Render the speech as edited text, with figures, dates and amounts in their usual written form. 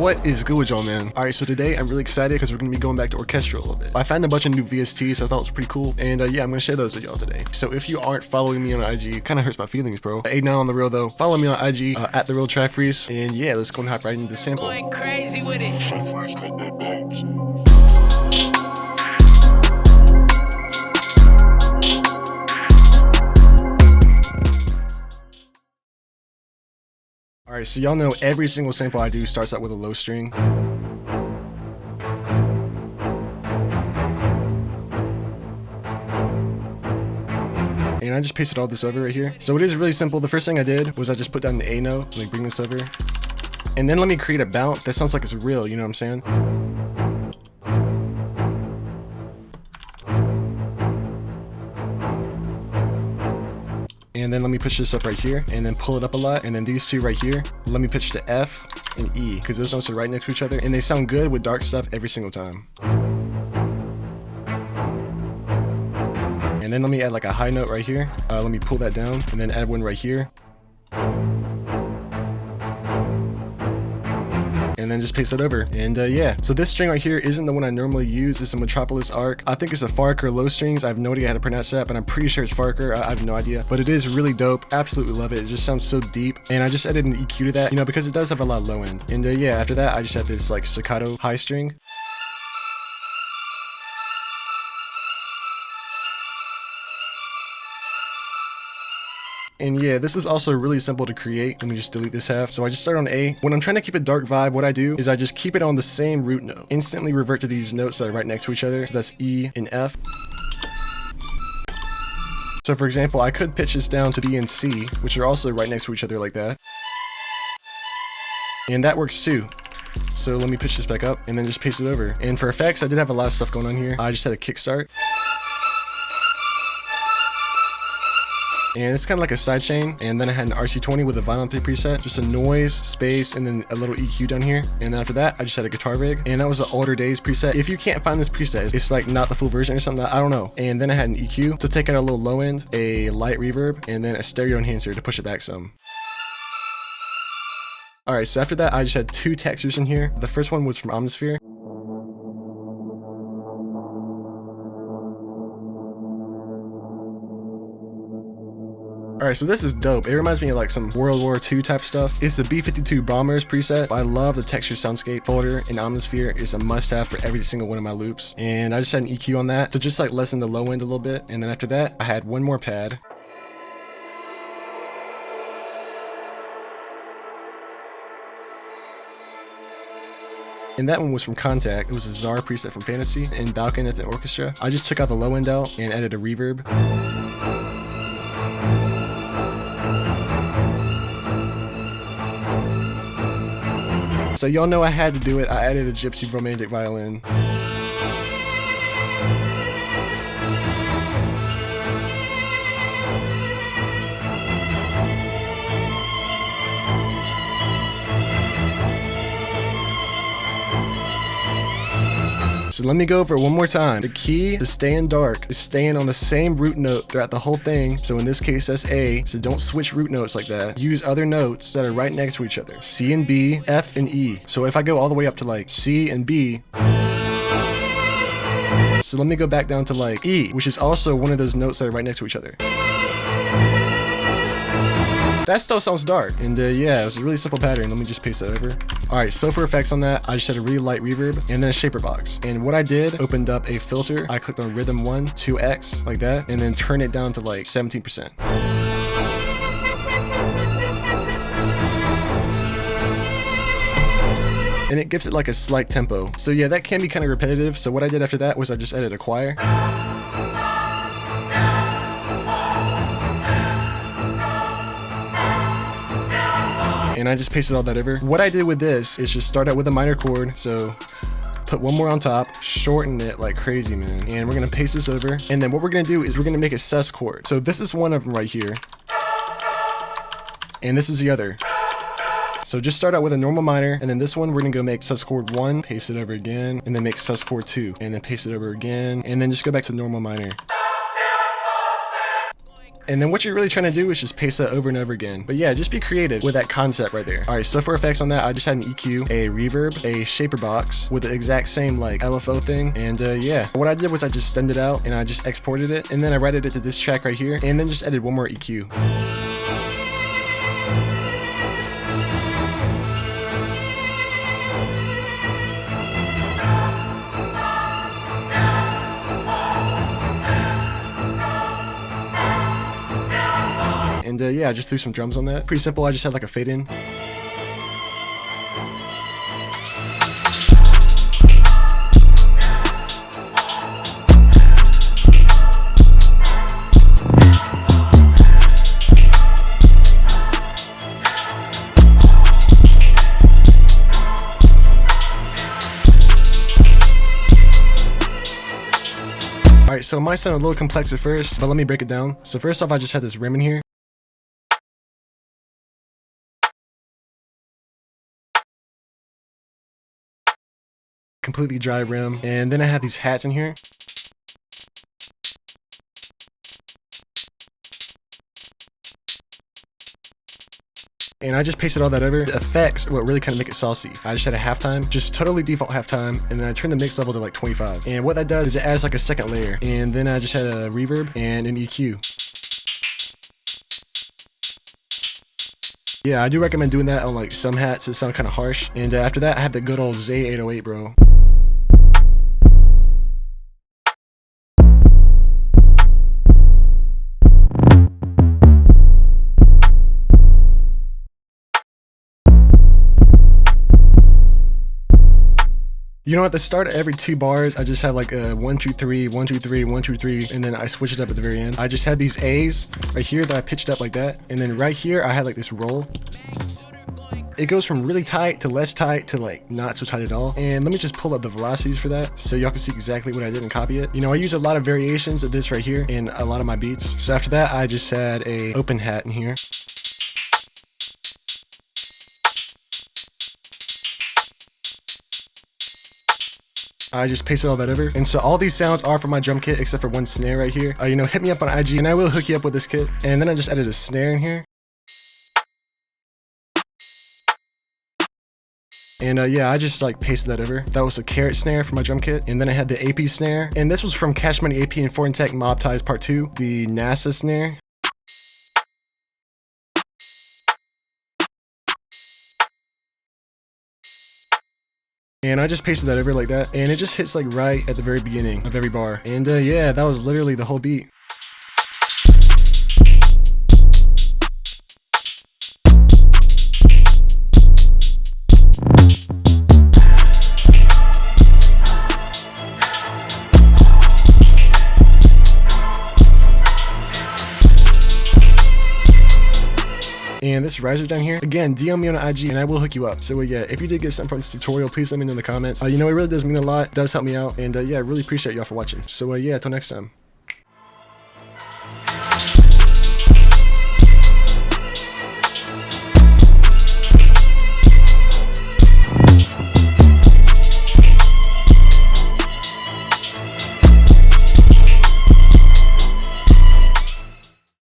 What is good with y'all, man? Alright, so today I'm really excited because we're going to be going back to Orchestral a little bit. I found a bunch of new VSTs, so I thought it was pretty cool, and yeah, I'm going to share those with y'all today. So if you aren't following me on IG, it kind of hurts my feelings, bro. Hey, now on the real though, follow me on IG at therealtrifreeze, and yeah, let's go and hop right into the sample. Going crazy with it. Alright, so y'all know every single sample I do starts out with a low string. And I just pasted all this over right here. So it is really simple. The first thing I did was I just put down the A note. Let me bring this over. And then let me create a bounce that sounds like it's real, you know what I'm saying? And then let me pitch this up right here and then pull it up a lot. And then these two right here, let me pitch to F and E because those notes are right next to each other and they sound good with dark stuff every single time. And then let me add like a high note right here. Let me pull that down and then add one right here. And then just paste it over. And yeah, so this string right here isn't the one I normally use. It's a Metropolis arc. I think it's a Farker low strings. I have no idea how to pronounce that, but I'm pretty sure it's Farker. I have no idea, but it is really dope. Absolutely love it. It just sounds so deep. And I just added an EQ to that, you know, because it does have a lot of low end. And yeah, after that, I just had this like staccato high string. And yeah, this is also really simple to create. Let me just delete this half. So I just start on A. When I'm trying to keep a dark vibe, what I do is I just keep it on the same root note. Instantly revert to these notes that are right next to each other. So that's E and F. So for example, I could pitch this down to B and C, which are also right next to each other like that. And that works too. So let me pitch this back up and then just paste it over. And for effects, I did have a lot of stuff going on here. I just had a kickstart. And it's kind of like a sidechain, and then I had an RC20 with a Violin 3 preset, just a noise, space, and then a little EQ down here. And then after that, I just had a guitar rig, and that was an Older Days preset. If you can't find this preset, it's like not the full version or something, I don't know. And then I had an EQ to take out a little low end, a light reverb, and then a stereo enhancer to push it back some. Alright, so after that, I just had two textures in here. The first one was from Omnisphere. Alright, so this is dope. It reminds me of like some World War II type stuff. It's the B52 Bombers preset. I love the texture soundscape folder in Omnisphere. It's a must have for every single one of my loops. And I just had an EQ on that to just like lessen the low end a little bit. And then after that, I had one more pad. And that one was from Kontakt. It was a Czar preset from Fantasy and Balkan at the Orchestra. I just took out the low end out and added a reverb. So y'all know I had to do it. I added a gypsy romantic violin. So let me go over it one more time. The key to staying dark is staying on the same root note throughout the whole thing. So in this case, that's A. So don't switch root notes like that. Use other notes that are right next to each other. C and B, F and E. So if I go all the way up to like C and B, so let me go back down to like E, which is also one of those notes that are right next to each other. That still sounds dark. And yeah, it's a really simple pattern. Let me just paste that over. Alright, so for effects on that, I just had a really light reverb and then a shaper box. And what I did, opened up a filter. I clicked on rhythm 1, 2x, like that, and then turn it down to like 17%. And it gives it like a slight tempo. So yeah, that can be kind of repetitive. So what I did after that was I just added a choir. And I just pasted all that over. What I did with this is just start out with a minor chord. So put one more on top, shorten it like crazy, man. And we're gonna paste this over. And then what we're gonna do is we're gonna make a sus chord. So this is one of them right here. And this is the other. So just start out with a normal minor, and then this one we're gonna go make sus chord 1, paste it over again, and then make sus chord 2, and then paste it over again, and then just go back to normal minor. And then what you're really trying to do is just paste that over and over again. But yeah, just be creative with that concept right there. All right, so for effects on that, I just had an EQ, a reverb, a shaper box with the exact same like LFO thing. And yeah, what I did was I just stemmed it out and I just exported it. And then I routed it to this track right here and then just added one more EQ. And yeah, I just threw some drums on that. Pretty simple, I just had like a fade in. Alright, so it might sound a little complex at first, but let me break it down. So first off, I just had this rim in here. Completely dry rim, and then I have these hats in here. And I just pasted all that over. The effects are what really kind of make it saucy. I just had a halftime, just totally default halftime, and then I turned the mix level to like 25. And what that does is it adds like a second layer. And then I just had a reverb and an EQ. Yeah, I do recommend doing that on like some hats. It sound kind of harsh. And after that, I have the good old 𝕊𝕐𝙘𝙕, bro. You know, at the start of every 2 bars, I just had like a 1, 2, 3, 1, 2, 3, 1, 2, 3, and then I switched it up at the very end. I just had these A's right here that I pitched up like that, and then right here I had like this roll. It goes from really tight to less tight to like not so tight at all. And let me just pull up the velocities for that so y'all can see exactly what I did and copy it. You know, I use a lot of variations of this right here in a lot of my beats. So after that, I just had a open hat in here. I just pasted all that over. And so all these sounds are from my drum kit except for one snare right here. You know, hit me up on IG and I will hook you up with this kit. And then I just added a snare in here. And yeah, I just like pasted that over. That was a carrot snare for my drum kit. And then I had the AP snare. And this was from Cash Money AP and Foreign Tech Mob Ties Part 2. The NASA snare. And I just pasted that over like that, and it just hits like right at the very beginning of every bar. And yeah, that was literally the whole beat. And this riser down here, again, DM me on IG and I will hook you up. So yeah, if you did get something from this tutorial, please let me know in the comments. You know, it really does mean a lot, it does help me out, and yeah, I really appreciate y'all for watching. So yeah, until next time.